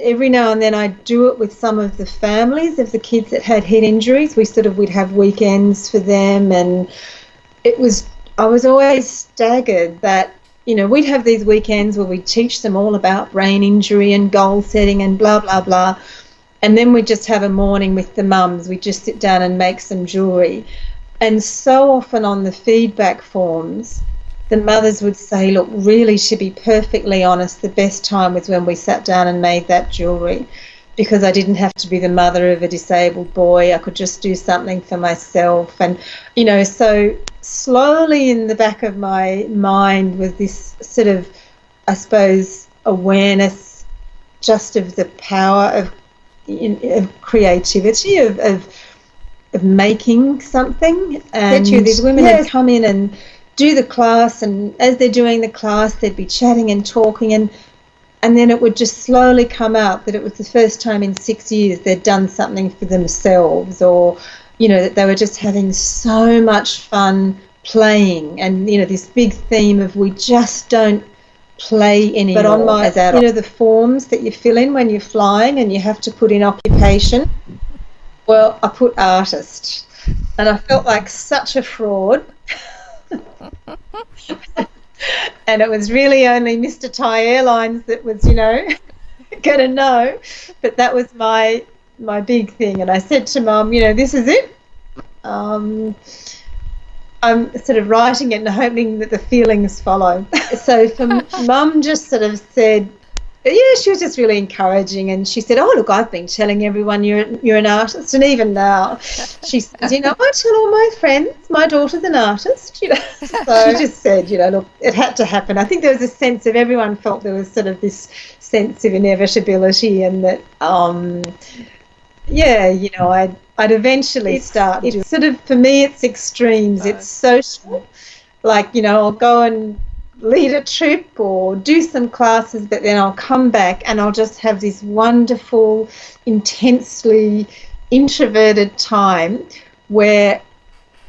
every now and then I'd do it with some of the families of the kids that had head injuries. We'd have weekends for them, and I was always staggered that, we'd have these weekends where we'd teach them all about brain injury and goal setting and blah, blah, blah. And then we'd just have a morning with the mums. We'd just sit down and make some jewellery. And so often on the feedback forms, the mothers would say, look, really, to be perfectly honest, the best time was when we sat down and made that jewellery, because I didn't have to be the mother of a disabled boy. I could just do something for myself. And, so slowly in the back of my mind was this sort of, I suppose, awareness just of the power of creativity, of making something. And these women had come in and do the class, and as they're doing the class, they'd be chatting and talking, and then it would just slowly come out that it was the first time in 6 years they'd done something for themselves, or that they were just having so much fun playing. And this big theme of we just don't play anymore. But on my, the forms that you fill in when you're flying and you have to put in occupation, well, I put artist, and I felt like such a fraud. And it was really only Mr. Thai Airlines that was, going to know. But that was my big thing. And I said to Mum, this is it. I'm sort of writing it and hoping that the feelings follow. So for Mum just sort of said, she was just really encouraging, and she said, oh, look, I've been telling everyone you're an artist, and even now she says, I tell all my friends my daughter's an artist, So she just said, look, it had to happen. I think there was a sense of, everyone felt there was sort of this sense of inevitability, and that, I'd eventually start. It's sort of, for me, it's extremes. It's social, like, I'll go and lead a trip or do some classes, but then I'll come back and I'll just have this wonderful, intensely introverted time where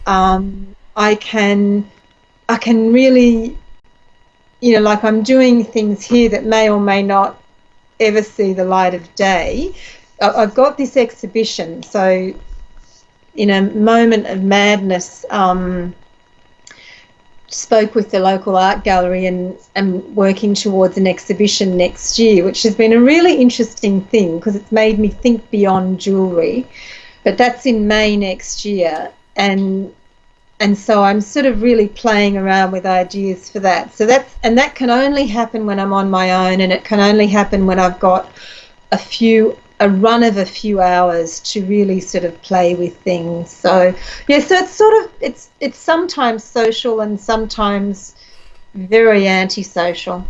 I can really, like I'm doing things here that may or may not ever see the light of day. I've got this exhibition, so in a moment of madness, spoke with the local art gallery and working towards an exhibition next year, which has been a really interesting thing because it's made me think beyond jewellery. But that's in May next year, and so I'm sort of really playing around with ideas for that. So that can only happen when I'm on my own, and it can only happen when I've got a run of a few hours to really sort of play with things. So so it's sort of, it's sometimes social and sometimes very antisocial.